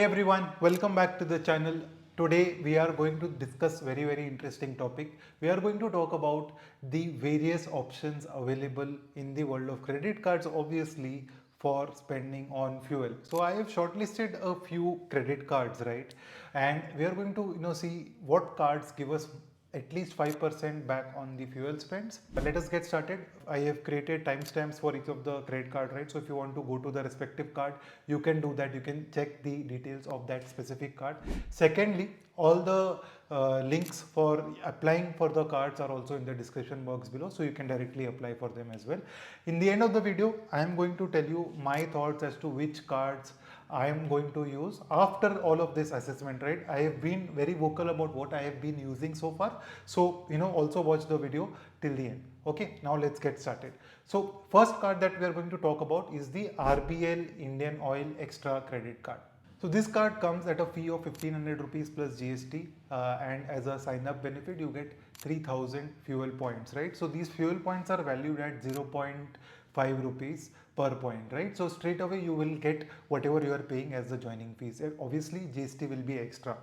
everyone, welcome back to the channel. Today we are going to discuss very interesting topic. We are going to talk about the various options available in the world of credit cards, obviously for spending on fuel. So I have shortlisted a few credit cards, right? And we are going to see what cards give us at least 5% back on the fuel spends. Let us get started. I have created timestamps for each of the credit card, right? So if you want to go to the respective card, you can do that. You can check the details of that specific card. Secondly, all the links for applying for the cards are also in the description box below, so you can directly apply for them as well. In the end of the video, I am going to tell you my thoughts as to which cards I am going to use after all of this assessment, right? I have been very vocal about what I have been using so far. So, also watch the video till the end. Okay, now let's get started. So, first card that we are going to talk about is the RBL Indian Oil Extra Credit Card. So this card comes at a fee of 1500 rupees plus GST, and as a sign up benefit you get 3000 fuel points, right? So these fuel points are valued at 0.5 rupees per point, right? So straight away you will get whatever you are paying as the joining fees. Obviously GST will be extra,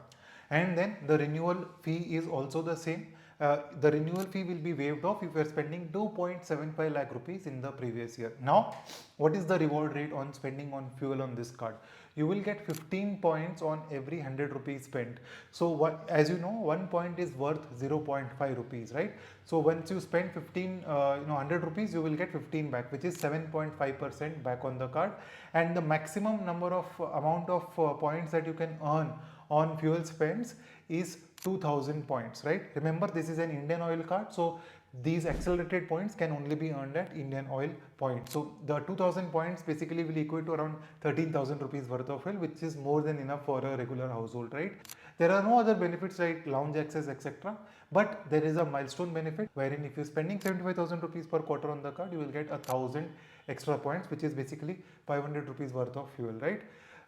and then the renewal fee is also the same. The renewal fee will be waived off if you are spending 2.75 lakh rupees in the previous year. Now, what is the reward rate on spending on fuel on this card? You will get 15 points on every 100 rupees spent. So as you know, 1 point is worth 0.5 rupees, right? So once you spend 100 rupees, you will get 15 back, which is 7.5% back on the card. And the maximum number of amount of points that you can earn on fuel spends is 2000 points, right? Remember, this is an Indian Oil card, so these accelerated points can only be earned at Indian Oil points. So the 2000 points basically will equate to around 13,000 rupees worth of fuel, which is more than enough for a regular household, right? There are no other benefits like lounge access, etc. But there is a milestone benefit wherein if you're spending 75,000 rupees per quarter on the card, you will get 1000 extra points, which is basically 500 rupees worth of fuel, right?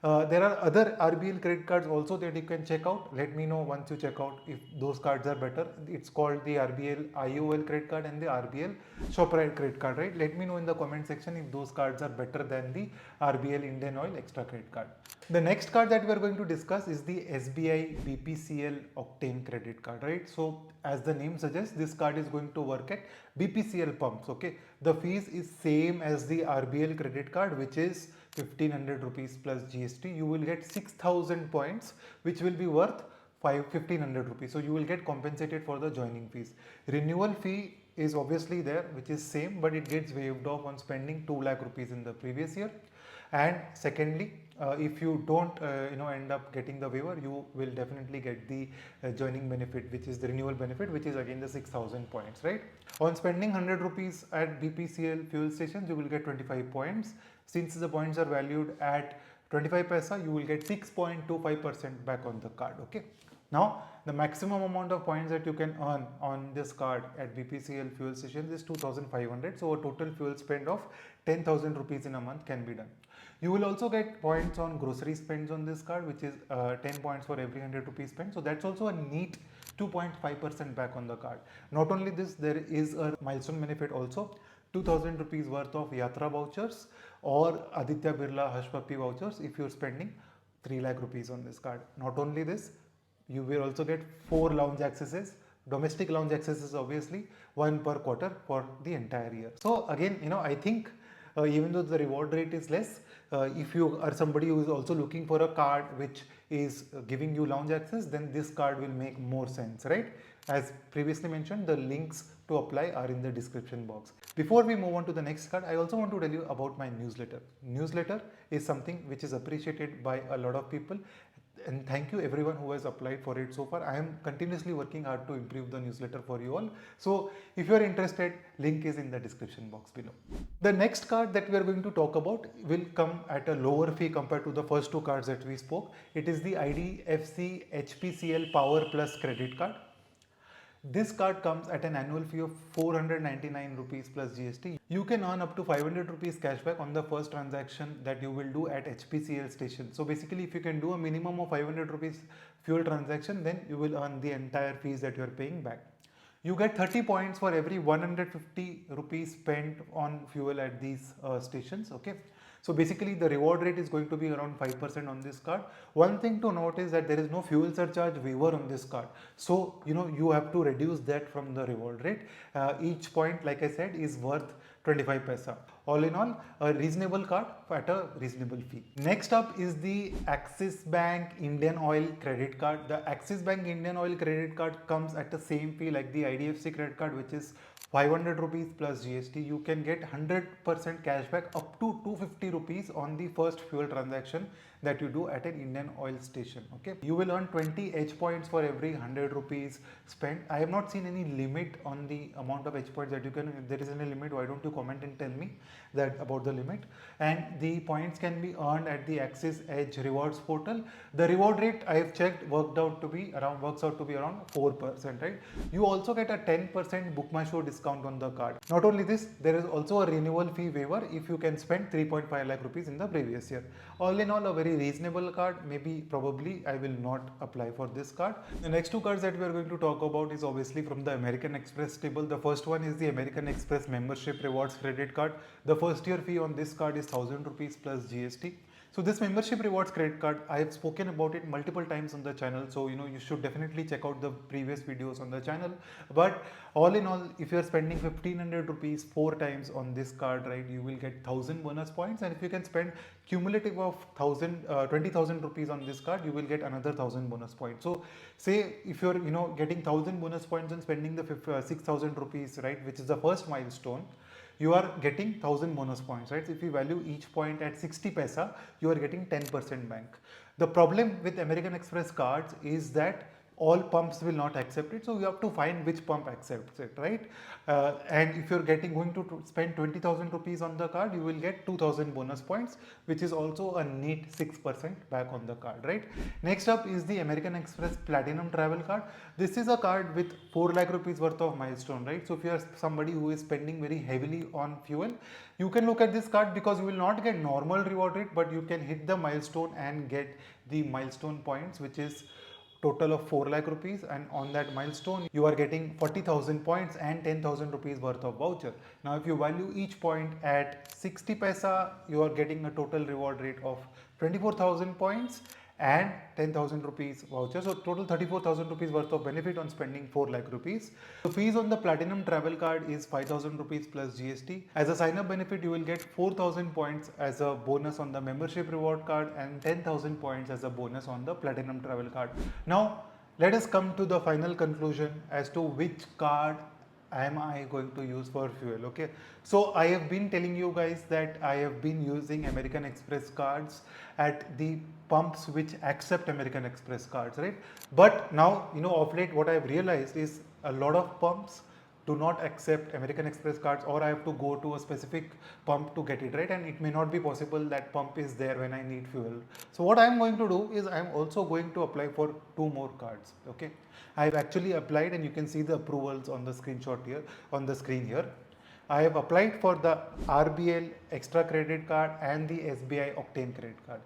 There are other RBL credit cards also that you can check out. Let me know once you check out if those cards are better. It's called the RBL IOL credit card and the RBL ShopRite credit card, right? Let me know in the comment section if those cards are better than the RBL Indian Oil Extra credit card. The next card that we are going to discuss is the SBI BPCL Octane credit card, right? So as the name suggests, this card is going to work at BPCL pumps, okay? The fees is same as the RBL credit card, which is 1500 rupees plus GST. You will get 6000 points, which will be worth 1500 rupees. So you will get compensated for the joining fees. Renewal fee is obviously there, which is same, but it gets waived off on spending 2 lakh rupees in the previous year. And secondly, if you don't end up getting the waiver, you will definitely get the joining benefit, which is the renewal benefit, which is again the 6000 points, right? On spending 100 rupees at BPCL fuel stations, you will get 25 points. Since the points are valued at 25 paisa, you will get 6.25% back on the card, okay? Now, the maximum amount of points that you can earn on this card at BPCL fuel stations is 2500. So a total fuel spend of 10,000 rupees in a month can be done. You will also get points on grocery spends on this card, which is 10 points for every 100 rupees spent. So that's also a neat 2.5% back on the card. Not only this, there is a milestone benefit also, 2000 rupees worth of Yatra vouchers or Aditya Birla Hush Puppy vouchers if you're spending 3 lakh rupees on this card. Not only this, you will also get 4 lounge accesses, domestic lounge accesses obviously, 1 per quarter for the entire year. So again, I think even though the reward rate is less, if you are somebody who is also looking for a card which is giving you lounge access, then this card will make more sense, right? As previously mentioned, the links to apply are in the description box. Before we move on to the next card, I also want to tell you about my newsletter. Newsletter is something which is appreciated by a lot of people, and thank you everyone who has applied for it so far. I am continuously working hard to improve the newsletter for you all. So if you are interested, link is in the description box below. The next card that we are going to talk about will come at a lower fee compared to the first two cards that we spoke. It is the IDFC HPCL Power Plus credit card. This card comes at an annual fee of 499 rupees plus GST. You can earn up to 500 rupees cashback on the first transaction that you will do at HPCL station. So basically, if you can do a minimum of 500 rupees fuel transaction, then you will earn the entire fees that you are paying back. You get 30 points for every 150 rupees spent on fuel at these stations, okay? So basically the reward rate is going to be around 5% on this card. One thing to note is that there is no fuel surcharge waiver on this card. So you have to reduce that from the reward rate. Each point, like I said, is worth 25 paisa. All in all, a reasonable card at a reasonable fee. Next up is the Axis Bank Indian Oil credit card. The Axis Bank Indian Oil credit card comes at the same fee like the IDFC credit card, which is 500 rupees plus GST. You can get 100% cashback up to 250 rupees on the first fuel transaction that you do at an Indian oil station. Okay, you will earn 20 H points for every 100 rupees spent. I have not seen any limit on the amount of H points that you can. If there is any limit, why don't you comment and tell me that about the limit? And the points can be earned at the Axis Edge rewards portal. The reward rate I have checked works out to be around 4%, right? You also get a 10% book my show discount on the card. Not only this, there is also a renewal fee waiver if you can spend 3.5 lakh rupees in the previous year. All in all, a very reasonable card. Probably I will not apply for this card. The next two cards that we are going to talk about is obviously from the American Express table. The first one is the American Express membership rewards credit card. The first year fee on this card is 1000 rupees plus GST. So this membership rewards credit card, I have spoken about it multiple times on the channel. So you should definitely check out the previous videos on the channel. But all in all, if you are spending 1500 rupees 4 times on this card, right, you will get 1000 bonus points. And if you can spend cumulative of 20,000 rupees on this card, you will get another 1000 bonus points. So say if you're getting 1000 bonus points and spending the 6000 rupees, right, which is the first milestone, you are getting 1000 bonus points, right? So if you value each point at 60 paisa, you are getting 10% bank. The problem with American Express cards is that all pumps will not accept it, so you have to find which pump accepts it, right? And if you're going to spend 20,000 rupees on the card, you will get 2000 bonus points, which is also a neat 6% back on the card, right? Next up is the American Express Platinum Travel Card. This is a card with 4 lakh rupees worth of milestone, right? So if you are somebody who is spending very heavily on fuel, you can look at this card because you will not get normal reward rate, but you can hit the milestone and get the milestone points, which is total of 4 lakh rupees, and on that milestone you are getting 40,000 points and 10,000 rupees worth of voucher. Now if you value each point at 60 paisa, you are getting a total reward rate of 24,000 points and 10,000 rupees voucher. So total 34,000 rupees worth of benefit on spending 4 lakh rupees. The fees on the Platinum Travel Card is 5,000 rupees plus GST. As a sign up benefit, you will get 4,000 points as a bonus on the membership reward card and 10,000 points as a bonus on the Platinum Travel Card. Now let us come to the final conclusion as to which card am I going to use for fuel. Okay, so I have been telling you guys that I have been using American Express cards at the pumps which accept American Express cards, right? But now of late what I have realized is a lot of pumps do not accept American Express cards, or I have to go to a specific pump to get it, right? And it may not be possible that pump is there when I need fuel. So what I am going to do is I am also going to apply for 2 more cards. Okay, I have actually applied, and you can see the approvals on the screenshot here, on the screen here. I have applied for the RBL extra credit card and the SBI octane credit card,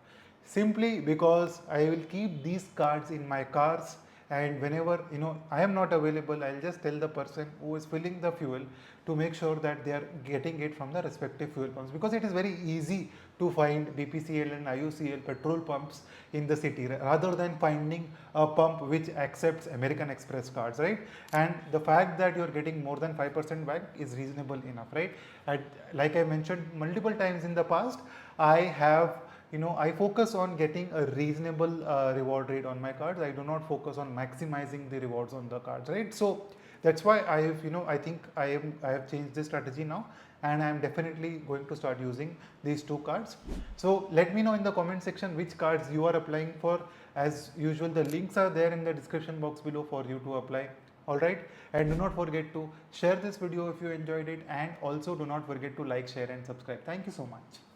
simply because I will keep these cards in my cars, and whenever I am not available, I'll just tell the person who is filling the fuel to make sure that they are getting it from the respective fuel pumps, because it is very easy to find BPCL and IOCL petrol pumps in the city rather than finding a pump which accepts American Express cards, right? And the fact that you are getting more than 5% back is reasonable enough, right? And like I mentioned multiple times in the past, I focus on getting a reasonable reward rate on my cards. I do not focus on maximizing the rewards on the cards, right? So that's why I have, I think I have changed this strategy now, and I am definitely going to start using these 2 cards. So let me know in the comment section which cards you are applying for. As usual, the links are there in the description box below for you to apply. Alright, and do not forget to share this video if you enjoyed it, and also do not forget to like, share and subscribe. Thank you so much.